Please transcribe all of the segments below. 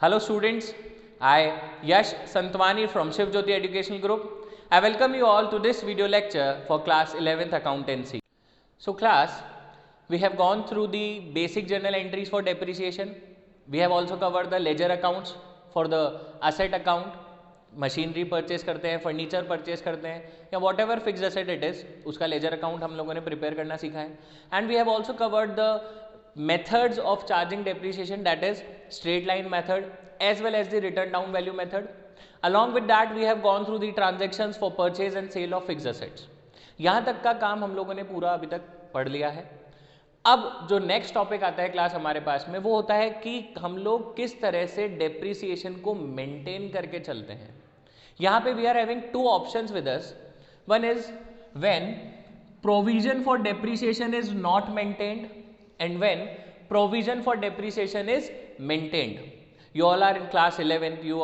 Hello students, I Yash Santwani from Shiv Jyoti Educational Group. I welcome you all to this video lecture for class 11th accountancy. So class, we have gone through the basic journal entries for depreciation. We have also covered the ledger accounts for the asset account. Machinery purchase करते हैं, furniture purchase करते हैं या whatever fix asset it is, उसका ledger account हम लोगों ने prepare करना सीखा है. And we have also covered the methods of charging depreciation, that is straight line method as well as the written down value method. Along with that we have gone through the transactions for purchase and sale of fixed assets. यहाँ तक का काम हम लोगों ने पूरा अभी तक पढ़ लिया है. अब जो नेक्स्ट टॉपिक आता है क्लास हमारे पास में वो होता है कि हम लोग किस तरह से डेप्रिसिएशन को मेंटेन करके चलते हैं. यहाँ पे we are having two options with us. One is when provision for depreciation is not maintained and when provision for depreciation is maintained. You all are in class 11th, you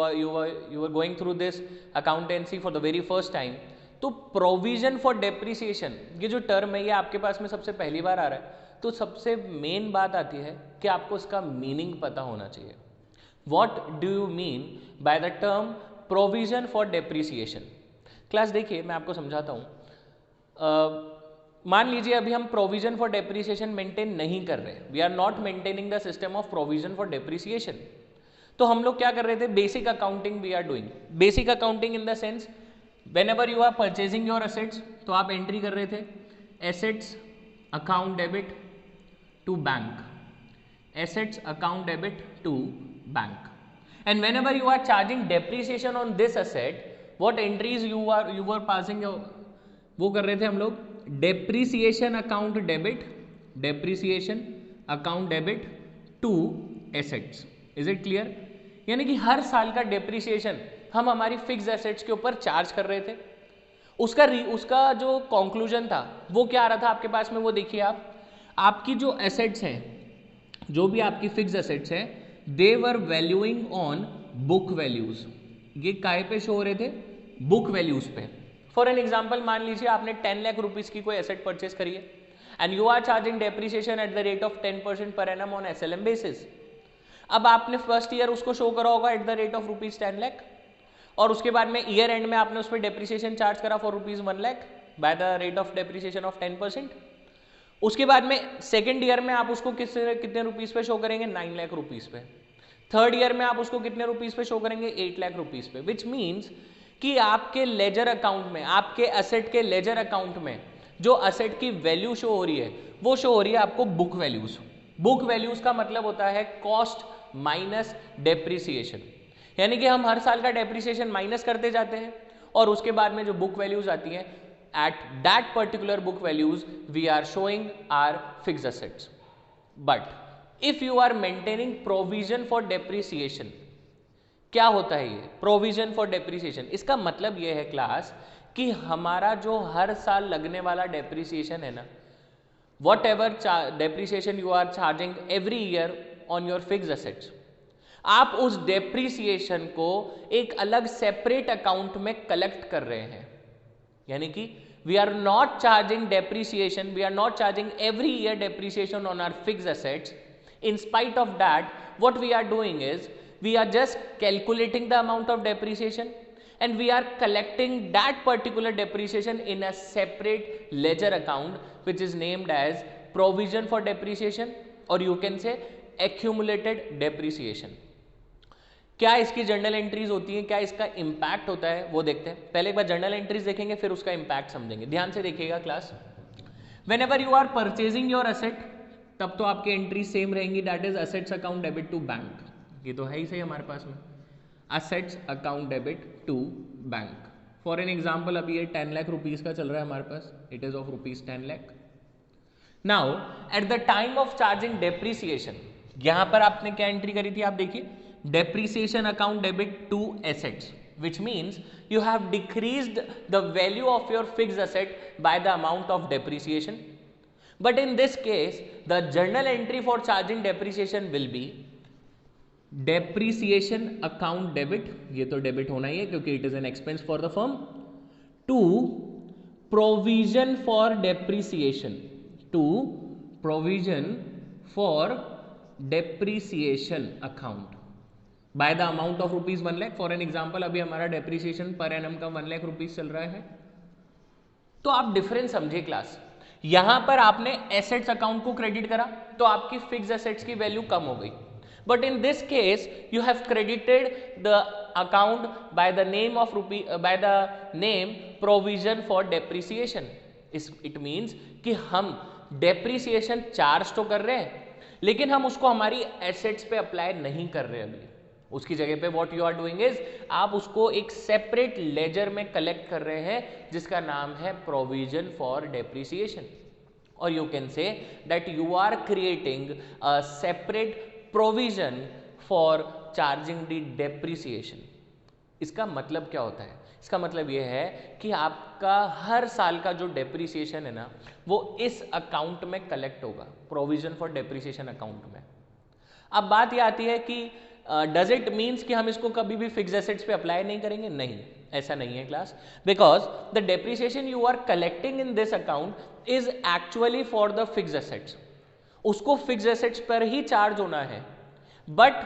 were going through this accountancy for the very first time. तो provision for depreciation ये जो term है ये आपके पास में सबसे पहली बार आ रहा है, तो सबसे मेन बात आती है कि आपको इसका मीनिंग पता होना चाहिए. What do you mean by the term provision for depreciation? Class देखिए मैं आपको समझाता हूँ. मान लीजिए अभी हम प्रोविजन फॉर डेप्रिसिएशन मेंटेन नहीं कर रहे, we are not maintaining the system of provision for depreciation. तो हम लोग क्या कर रहे थे, basic accounting we are doing. Basic accounting in the sense whenever you are purchasing your assets, तो आप एंट्री कर रहे थे assets account debit to bank, assets account debit to bank. And whenever you are charging depreciation on this asset, what entries you are passing, वो कर रहे थे हम लोग depreciation account debit, depreciation account debit to assets. Is it clear? यानी कि हर साल का डेप्रिसिएशन हम हमारी फिक्स एसेट्स के ऊपर चार्ज कर रहे थे. उसका जो कंक्लूजन था वो क्या आ रहा था आपके पास में, वो देखिए आपकी जो एसेट्स हैं, जो भी आपकी फिक्स एसेट्स हैं, दे वर वैल्यूइंग ऑन बुक वैल्यूज. ये काय पे शो हो रहे थे, बुक वैल्यूज पे. फॉर एन एग्जाम्पल मान लीजिए आपने 10 लाख रुपीज की कोई एसेट परचेज करी है and you are charging depreciation at the rate of 10% per annum on SLM basis. अब आपने फर्स्ट ईयर उसको शो करा होगा eight the rate of rupees 10 lakh और उसके बाद में ईयर एंड में आपने उस पर डेप्रिसिएशन चार्ज करा for rupees 1 lakh by the rate of depreciation of 10%. उसके बाद में सेकेंड ईयर में आप उसको कितने रुपीज पे शो करेंगे, 9 लाख रुपीज पे. थर्ड ईयर में आप उसको कितने रुपीज पे शो करेंगे, 8 लाख रुपीज पे. विच मीन्स कि आपके लेजर अकाउंट में, आपके एसेट के लेजर अकाउंट में जो एसेट की वैल्यू शो हो रही है वो शो हो रही है आपको बुक वैल्यूज. बुक वैल्यूज का मतलब होता है कॉस्ट माइनस डेप्रिसिएशन. यानी कि हम हर साल का डेप्रिसिएशन माइनस करते जाते हैं और उसके बाद में जो बुक वैल्यूज आती हैं, at that particular book values we are showing are fixed assets. But if you are maintaining provision for depreciation, क्या होता है ये प्रोविजन फॉर डेप्रिसिएशन? इसका मतलब ये है क्लास कि हमारा जो हर साल लगने वाला डेप्रिसिएशन है ना, whatever depreciation you are charging every year on your fixed assets, आप उस डेप्रिसिएशन को एक अलग सेपरेट अकाउंट में कलेक्ट कर रहे हैं. यानी कि we are not charging depreciation, we are not charging every year depreciation on our fixed assets. In spite of that what we are doing is we are just calculating the amount of depreciation and we are collecting that particular depreciation in a separate ledger account which is named as provision for depreciation or you can say accumulated depreciation. क्या इसकी journal entries होती हैं, क्या इसका impact होता है वो देखते हैं. पहले एक बार जर्नल एंट्रीज देखेंगे फिर उसका इम्पैक्ट समझेंगे. ध्यान से देखिएगा class. Whenever you are purchasing your asset तब तो आपकी एंट्री सेम रहेंगी, that is assets account debit to bank. ये तो है ही सही हमारे पास में, assets account debit to bank. For an example अभी ये 10 लाख रुपीज का चल रहा है हमारे पास, it is of rupees 10 lakh. Now at the time of charging depreciation, यहां पर आपने क्या एंट्री करी थी, आप देखिए depreciation account debit to assets, which means you have decreased the value of your fixed asset by the amount of depreciation. But in this case the journal entry for charging depreciation will be depreciation account debit, ये तो debit होना ही है क्योंकि it is an expense for the firm, to provision for depreciation, to provision for depreciation account. By the amount of rupees 1 lakh. For an example अभी हमारा depreciation per annum का 1 lakh rupees चल रहा है। तो आप डिफरेंस समझिए क्लास, यहां पर आपने एसेट्स अकाउंट को क्रेडिट करा तो आपकी फिक्स एसेट्स की वैल्यू कम हो गई, but in this case you have credited the account by the name of by the name provision for depreciation. It means कि हम डेप्रिसिएशन चार्ज तो कर रहे हैं लेकिन हम उसको हमारी एसेट्स पे अप्लाई नहीं कर रहे अभी। उसकी जगह पे what you are doing is आप उसको एक सेपरेट लेजर में कलेक्ट कर रहे हैं जिसका नाम है प्रोविजन फॉर डेप्रिसिएशन, और you can say that you are creating a separate provision for charging the depreciation. इसका मतलब क्या होता है? इसका मतलब यह है कि आपका हर साल का जो डेप्रिसिएशन है ना वो इस अकाउंट में कलेक्ट होगा, प्रोविजन फॉर डेप्रिसिएशन अकाउंट में। अब बात यह आती है कि डज इट मीन्स कि हम इसको कभी भी फिक्स एसेट्स पे अप्लाई नहीं करेंगे? नहीं, ऐसा नहीं है class, because the depreciation you are collecting in this account is actually for the fix assets. उसको फिक्स एसेट्स पर ही चार्ज होना है, बट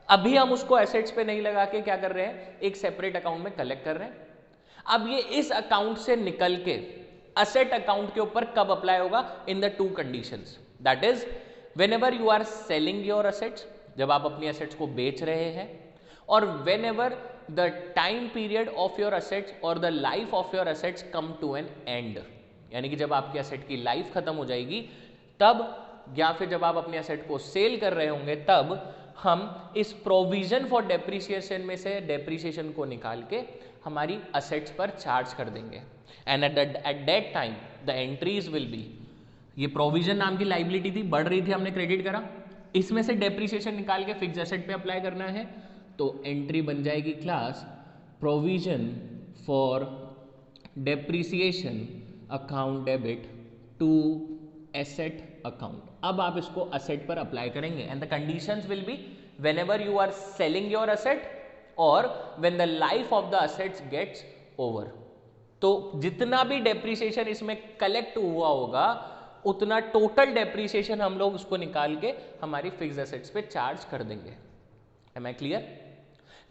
अभी हम उसको एसेट्स पे नहीं लगा के क्या कर रहे हैं, एक सेपरेट अकाउंट में कलेक्ट कर रहे हैं। अब ये इस अकाउंट से निकल के असेट अकाउंट के ऊपर कब अप्लाई होगा? In the two conditions, that is whenever you are selling your assets, जब आप अपनी एसेट्स को बेच रहे हैं, और whenever the time period of your assets और the life of your assets come to an end, यानी कि जब आपकी एसेट की लाइफ खत्म हो जाएगी तब, या फिर जब आप अपने एसेट को सेल कर रहे होंगे तब हम इस प्रोविजन फॉर डेप्रिसिएशन में से डेप्रिसिएशन को निकाल के हमारी असेट्स पर चार्ज कर देंगे। And at that time the entries will be, ये प्रोविजन नाम की लाइबिलिटी थी, बढ़ रही थी, हमने क्रेडिट करा, इसमें से डेप्रिसिएशन निकाल के फिक्स एसेट पे अप्लाई करना है, तो एंट्री बन जाएगी class provision for depreciation account debit to asset account. अब आप इसको असेट पर अप्लाई करेंगे and the conditions will be whenever you are selling your asset और when the life of the assets gets over. तो जितना भी डेप्रिसिएशन इसमें कलेक्ट हुआ होगा उतना टोटल डेप्रिसिएशन हम लोग उसको निकाल के हमारी फिक्स एसेट्स पे चार्ज कर देंगे। Am I clear?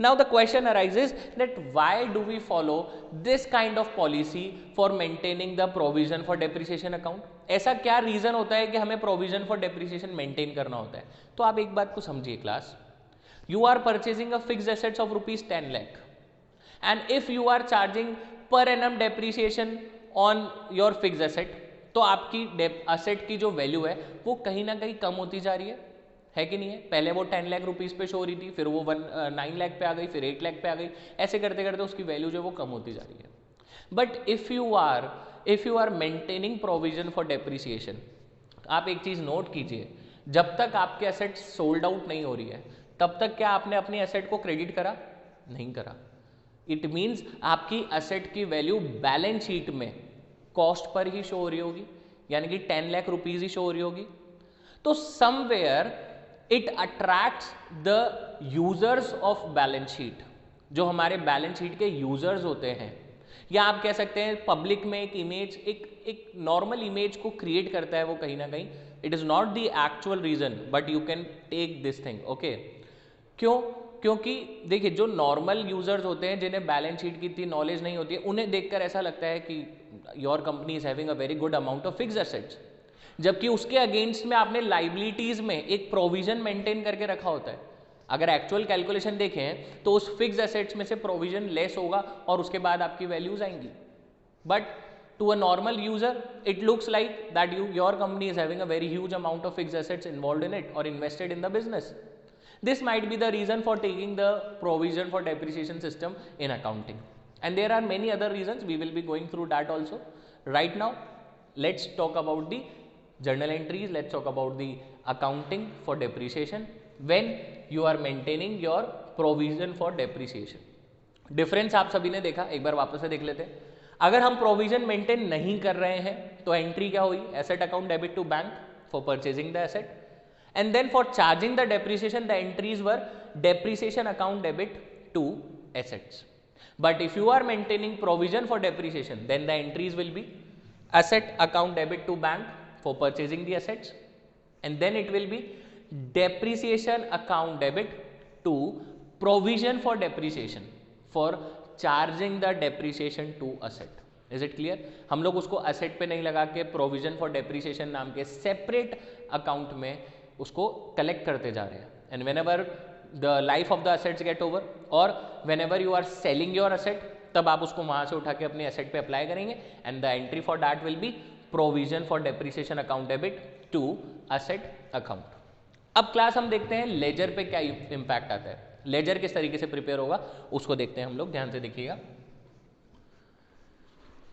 Now the question arises that why do we follow this kind of policy for maintaining the provision for depreciation account? ऐसा क्या रीजन होता है कि हमें प्रोविजन फॉर डेप्रिसिएशन मेंटेन करना होता है? तो आप एक बात को समझिए class, you are purchasing a fixed assets of rupees 10 lakh and if you are charging per annum depreciation on your fixed asset, तो आपकी असेट की जो वैल्यू है वो कहीं ना कहीं कम होती जा रही है कि नहीं है? पहले वो 10 लाख रुपीज पे शो हो रही थी, फिर वो 9 लाख पे आ गई, फिर 8 लाख पे आ गई, ऐसे करते करते उसकी वैल्यू जो है वो कम होती जा रही है। But if you are maintaining provision for depreciation, आप एक चीज नोट कीजिए, जब तक आपके एसेट सोल्ड आउट नहीं हो रही है तब तक क्या आपने अपनी एसेट को क्रेडिट करा? नहीं करा। इट मीन्स आपकी एसेट की वैल्यू बैलेंस शीट में कॉस्ट पर ही शो हो रही होगी, यानी कि 10 लाख रुपीज ही शो हो रही होगी। तो somewhere it attracts the users of balance sheet, जो हमारे बैलेंस शीट के यूजर्स होते हैं, या आप कह सकते हैं पब्लिक में एक इमेज, एक नॉर्मल इमेज को क्रिएट करता है वो कहीं ना कहीं। It is not the actual reason but you can take this thing, okay? क्यों? क्योंकि देखिए जो नॉर्मल यूजर्स होते हैं जिन्हें बैलेंस शीट की इतनी नॉलेज नहीं होती है, उन्हें देखकर ऐसा लगता है कि your company is having a very good amount of fixed assets, जबकि उसके अगेंस्ट में आपने लाइबिलिटीज में एक प्रोविजन मेंटेन करके रखा होता है। अगर एक्चुअल कैलकुलेशन देखें तो उस फिक्स्ड एसेट्स में से प्रोविजन लेस होगा और उसके बाद आपकी वैल्यूज आएंगी। But to a normal user it looks like that your company is having a very huge amount of fixed assets involved in it और invested in the business. This might be the reason for taking the provision for depreciation system in accounting, and there are many other reasons. We will be going through that also. Right now let's talk about the journal entries, let's talk about the accounting for depreciation when you are maintaining your provision for depreciation. Difference आप सभी ने देखा, एक बार वापस से देख लेते हैं। अगर हम प्रोविजन मेंटेन नहीं कर रहे हैं तो एंट्री क्या हुई? Asset account debit to bank for purchasing the asset, and then for charging the depreciation the entries were depreciation account debit to assets. But if you are maintaining provision for depreciation then the entries will be asset account debit to bank for purchasing the assets, and then it will be depreciation account debit to provision for depreciation for charging the depreciation to asset. Is it clear? हम लोग उसको asset पे नहीं लगा के provision for depreciation नाम के separate account में उसको कलेक्ट करते जा रहे हैं. And whenever the life of the assets get over और whenever you are selling your asset, तब आप उसको वहां से उठा के अपने असेट पे अप्लाई करेंगे. And the entry for that will be provision for depreciation account debit to asset account. अब क्लास हम देखते हैं लेजर पे क्या इंपैक्ट आता है. लेजर किस तरीके से प्रिपेयर होगा उसको देखते हैं हम लोग. ध्यान से देखिएगा.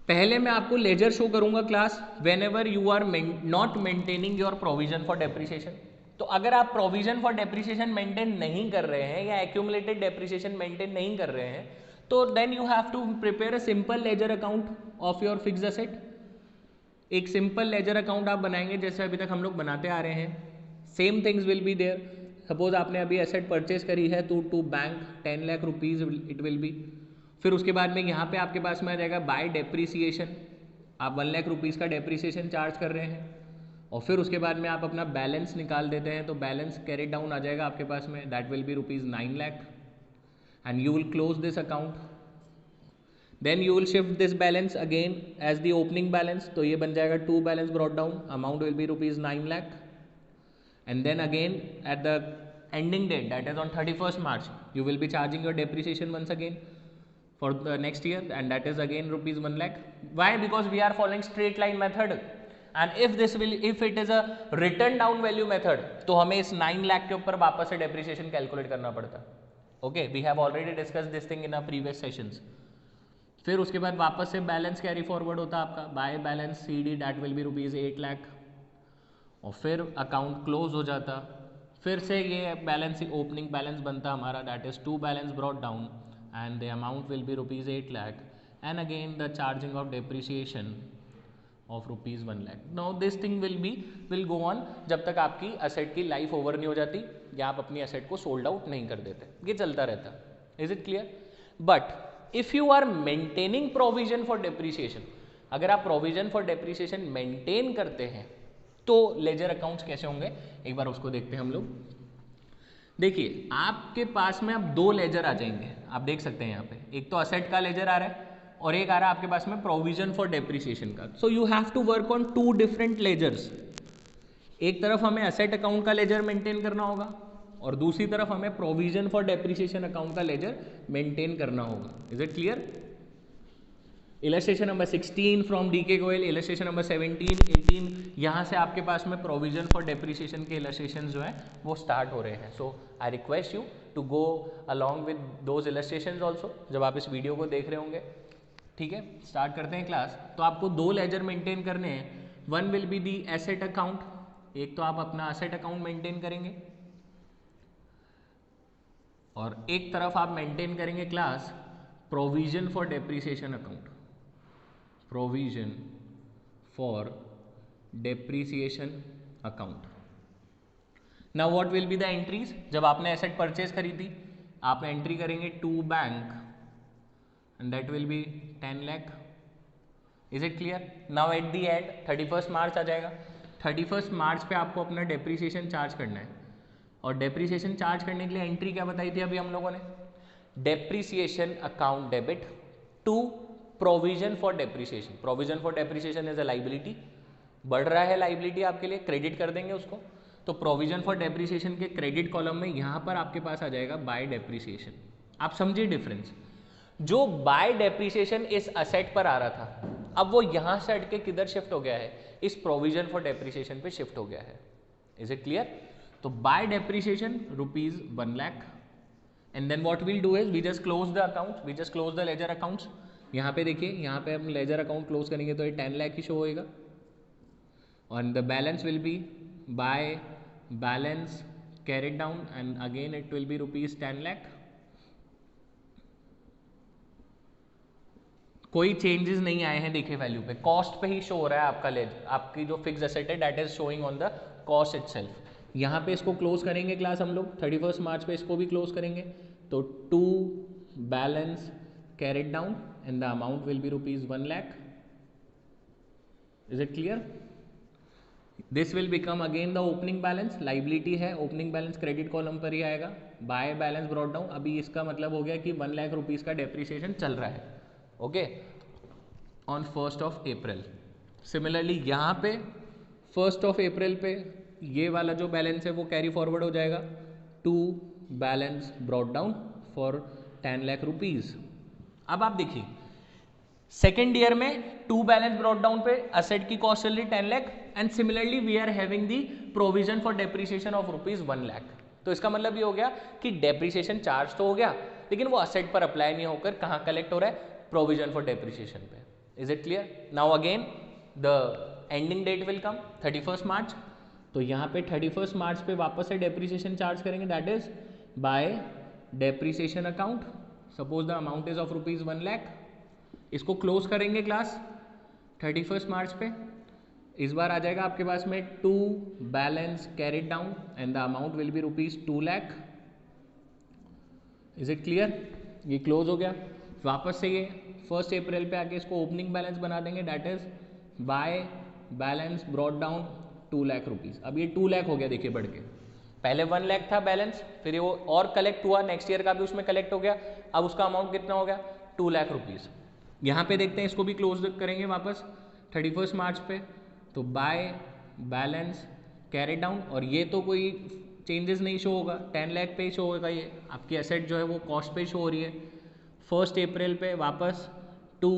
पहले मैं आपको लेजर शो करूंगा class whenever you are not maintaining your provision for depreciation. तो अगर आप प्रोविजन फॉर डेप्रिसिएशन मेंटेन नहीं कर रहे हैं या एक्यूमुलेटेड डेप्रिसिएशन मेंटेन नहीं कर रहे हैं, तो then you have to prepare a simple ledger account of your fixed asset. एक सिंपल लेजर अकाउंट आप बनाएंगे जैसे अभी तक हम लोग बनाते आ रहे हैं. Same things will be there. Suppose आपने अभी एसेट परचेज करी है to bank 10 lakh rupees it will be. फिर उसके बाद में यहाँ पे आपके पास में आ जाएगा बाय डेप्रीसिएशन. आप 1 लाख रुपीज़ का डेप्रीसिएशन चार्ज कर रहे हैं और फिर उसके बाद में आप अपना बैलेंस निकाल देते हैं तो बैलेंस कैरी डाउन आ जाएगा आपके पास में. That will be rupees 9 lakh and you will close this account. Then you will shift this balance again as the opening balance. तो ये बन जाएगा to balance brought down. Amount will be rupees 9 lakh. And then again at the ending date, that is on 31st March, you will be charging your depreciation once again for the next year, and that is again rupees 1 lakh. Why? Because we are following straight line method, and if it is a written down value method, तो हमें इस 9 लाख के ऊपर वापस से depreciation calculate करना पड़ता. Okay, we have already discussed this thing in our previous sessions. फिर उसके बाद वापस से बैलेंस कैरी फॉरवर्ड होता आपका by balance CD, that will be rupees 8 lakh. और फिर अकाउंट क्लोज हो जाता. फिर से ये बैलेंस ओपनिंग बैलेंस बनता हमारा. That is to balance brought down and the amount will be rupees 8 lakh and again the charging of depreciation of rupees 1 lakh. Now this thing will go on जब तक आपकी असेट की लाइफ ओवर नहीं हो जाती या आप अपनी असेट को सोल्ड आउट नहीं कर देते. ये चलता रहता. Is it clear? But if you are maintaining provision for depreciation, अगर आप प्रोविजन फॉर डेप्रिसिएशन मेंटेन करते हैं तो लेजर अकाउंट्स कैसे होंगे एक बार उसको देखते हैं हम लोग. देखिए आपके पास में अब दो लेजर आ जाएंगे. आप देख सकते हैं यहाँ पे एक तो असेट का लेजर आ रहा है और एक आ रहा है आपके पास में प्रोविजन फॉर डेप्रिसिएशन का. So you have to work on two different ledgers. एक तरफ हमें असेट अकाउंट का लेजर मेंटेन करना होगा और दूसरी तरफ हमें प्रोविजन फॉर डेप्रिसिएशन अकाउंट का लेजर मेंटेन करना होगा. Is it clear? Illustration number 16 from D K Goyal, illustration number 17, 18, यहाँ से आपके पास में प्रोविजन फॉर डेप्रिसिएशन के इलस्ट्रेशन जो है वो स्टार्ट हो रहे हैं. So I request you to go along with those illustration also जब आप इस वीडियो को देख रहे होंगे. ठीक है, स्टार्ट करते हैं क्लास. तो आपको दो लेजर मेंटेन करने हैं. One will be the asset account. एक तो आप अपना एसेट अकाउंट मेंटेन करेंगे और एक तरफ आप मेंटेन करेंगे class provision for depreciation account. Provision for depreciation account. Now what will be the entries. जब आपने एसेट परचेज खरीदी आप एंट्री करेंगे to bank and that will be 10 lakh. Is it clear? Now at the end 31st March आ जाएगा. 31st मार्च पे आपको अपना डेप्रिसिएशन चार्ज करना है और डेप्रिसिएशन चार्ज करने के लिए एंट्री क्या बताई थी अभी हम लोगों ने? Depreciation account debit to provision for depreciation. Provision for depreciation is a liability. बढ़ रहा है लाइबिलिटी आपके लिए, क्रेडिट कर देंगे उसको. तो प्रोविजन फॉर डेप्रिसिएशन के क्रेडिट कॉलम में यहाँ पर आपके पास आ जाएगा बाय डेप्रिसिएशन. आप समझिए डिफरेंस. जो बाय डेप्रिसिएशन इस असेट पर आ रहा था अब वो यहाँ से हट के किधर शिफ्ट हो गया है? इस प्रोविजन फॉर डेप्रिसिएशन पे शिफ्ट हो गया है. Is it clear? तो by depreciation rupees 1 lakh and then what we'll do is we just close the account, we just close the ledger accounts. यहाँ पे देखिए यहाँ पे हम लेजर अकाउंट क्लोज करेंगे तो ये 10 लाख ही शो होएगा और the balance will be by balance carried down and again it will be rupees 10 lakh. कोई चेंजेस नहीं आए हैं देखिए वैल्यू पे. कॉस्ट पे ही शो हो रहा है आपका लेजर. आपकी जो फिक्स एसेट है that is showing on the cost itself. यहाँ पे इसको क्लोज करेंगे क्लास हम लोग 31st मार्च पे इसको भी क्लोज करेंगे. तो to balance carried down and the amount will be rupees 1 lakh. Is it clear? This will become again the opening balance, liability है, ओपनिंग बैलेंस क्रेडिट कॉलम पर ही आएगा, बाय बैलेंस ब्रॉट डाउन। अभी इसका मतलब हो गया कि 1 लाख रुपीज़ का डेप्रिसिएशन चल रहा है, okay, on 1st of April. Similarly यहाँ पे 1st ऑफ अप्रैल पे ये वाला जो बैलेंस है वो कैरी फॉरवर्ड हो जाएगा to balance brought down for 10 lakh rupees. अब आप देखिए सेकेंड ईयर में टू बैलेंस ब्रॉट डाउन पे असेट की कॉस्ट चल रही 10 lakh and similarly we are having the provision for depreciation of rupees 1 lakh. तो इसका मतलब ये हो गया कि डेप्रिसिएशन चार्ज तो हो गया लेकिन वो असेट पर अप्लाई नहीं होकर कहाँ कलेक्ट हो रहा है, प्रोविजन फॉर डेप्रिसिएशन पे। Is it clear? Now again the ending date will come 31 March. तो यहाँ पे 31 मार्च पे वापस से डेप्रिसिएशन चार्ज करेंगे, that is by depreciation account. Suppose the amount is of rupees 1 lakh. इसको क्लोज करेंगे क्लास 31 मार्च पे। इस बार आ जाएगा आपके पास में to balance carried down and the amount will be rupees 2 lakh. Is it clear? ये क्लोज हो गया। वापस से ये 1 अप्रैल पे आके इसको ओपनिंग बैलेंस बना देंगे, that is by balance brought down 2 lakh rupees. अब ये 2 लाख हो गया, देखिए बढ़ के, पहले 1 लाख था बैलेंस, फिर वो और कलेक्ट हुआ, नेक्स्ट ईयर का भी उसमें कलेक्ट हो गया, अब उसका अमाउंट कितना हो गया 2 लाख रुपीज। यहाँ पे देखते हैं, इसको भी क्लोज करेंगे वापस 31 मार्च पे। तो बाय बैलेंस कैरी डाउन, और ये तो कोई चेंजेस नहीं शो होगा, 10 लाख पे ही शो होगा, ये आपकी एसेट जो है वो कॉस्ट पे शो हो रही है। 1 अप्रैल पे वापस to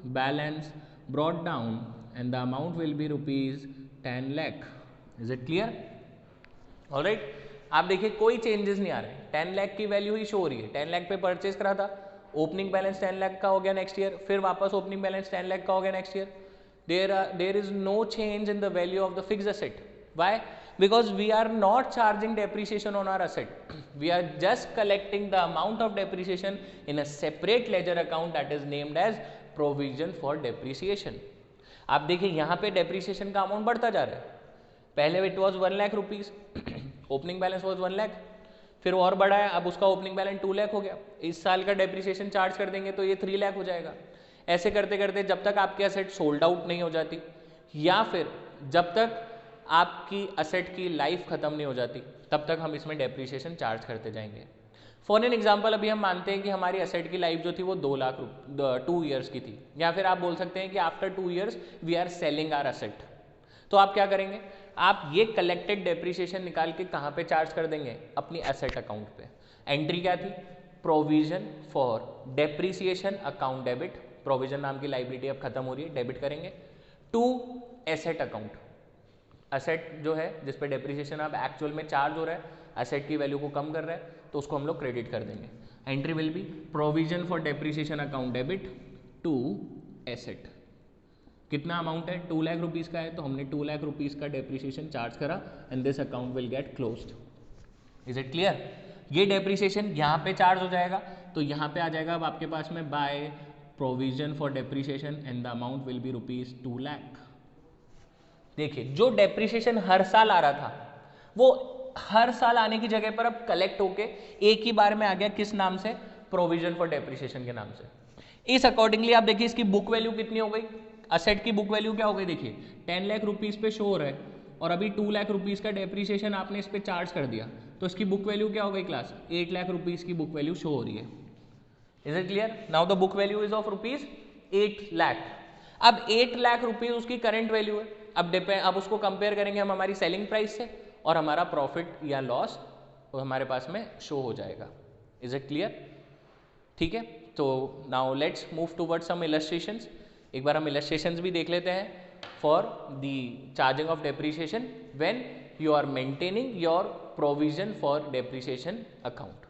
balance brought down and the amount will be rupees 10 lakh. Is it clear? Alright, आप देखिए कोई चेंजेस नहीं आ रहे, 10 लाख की वैल्यू ही शो हो रही है। 10 लाख पे परचेज करा था, ओपनिंग बैलेंस 10 लाख का हो गया नेक्स्ट ईयर, फिर वापस ओपनिंग बैलेंस 10 लाख का हो गया next year. There is no change in the value of the fixed asset. Why? Because we are not charging depreciation on our asset, we are just collecting the amount of depreciation in a separate ledger account that is named as provision for depreciation. आप देखिए यहाँ पे depreciation का amount बढ़ता जा रहा है। पहले it was 1 lakh rupees, opening balance was 1 lakh, फिर और बढ़ा है, अब उसका ओपनिंग बैलेंस 2 लाख हो गया। इस साल का डेप्रिसिएशन चार्ज कर देंगे तो ये 3 लाख हो जाएगा। ऐसे करते करते जब तक आपकी असेट सोल्ड आउट नहीं हो जाती, या फिर जब तक आपकी असेट की लाइफ खत्म नहीं हो जाती, तब तक हम इसमें डेप्रिसिएशन चार्ज करते जाएंगे। फॉर एन एग्जाम्पल, अभी हम मानते हैं कि हमारी असेट की लाइफ जो थी वो 2 लाख 2 ईयर्स की थी, या फिर आप बोल सकते हैं कि after 2 years we are selling our asset. तो आप क्या करेंगे, आप ये कलेक्टेड डेप्रिसिएशन निकाल के कहाँ पे चार्ज कर देंगे, अपनी एसेट अकाउंट पे। एंट्री क्या थी, provision for depreciation account debit, provision नाम की लाइबिलिटी अब खत्म हो रही है, डेबिट करेंगे, टू एसेट अकाउंट। असेट जो है जिस पे डेप्रिसिएशन अब एक्चुअल में चार्ज हो रहा है, असेट की वैल्यू को कम कर रहा है, तो उसको हम लोग क्रेडिट कर देंगे। Entry will be provision for depreciation account debit to asset. कितना अमाउंट है, 2 लाख रुपीज़ का है, तो हमने 2 लाख रुपीज़ का डेप्रिसिएशन चार्ज करा and this account will get closed. Is it clear? ये डेप्रिसिएशन यहाँ पे चार्ज हो जाएगा, तो यहाँ पे आ जाएगा अब आपके पास में by provision for depreciation and the amount will be rupees 2 lakh. देखिए जो डेप्रिसिएशन हर साल आ रहा था वो हर साल आने की जगह पर अब कलेक्ट होके एक ही बार में आ गया, किस नाम से, प्रोविजन फॉर डेप्रिसिएशन के नाम से। इस अकॉर्डिंगली आप देखिए इसकी बुक वैल्यू कितनी हो गई, असेट की बुक वैल्यू क्या हो गई, देखिए 10 लाख रुपीज़ पे शो हो रहा है और अभी 2 लाख रुपीज़ का डेप्रिसिएशन आपने इस पे चार्ज कर दिया, तो इसकी बुक वैल्यू क्या हो गई क्लास, 8 लाख रुपीज़ की बुक वैल्यू शो हो रही है। Is it clear? Now the book value is of rupees 8 lakh. अब 8 लाख रुपीज उसकी करंट वैल्यू है। अब उसको कंपेयर करेंगे हम हमारी सेलिंग प्राइस से, और हमारा प्रॉफिट या लॉस तो हमारे पास में शो हो जाएगा। Is it clear? ठीक है, तो now let's move toward some illustrations. एक बार हम इलस्ट्रेशंस भी देख लेते हैं for the charging of depreciation when you are maintaining your provision for depreciation account.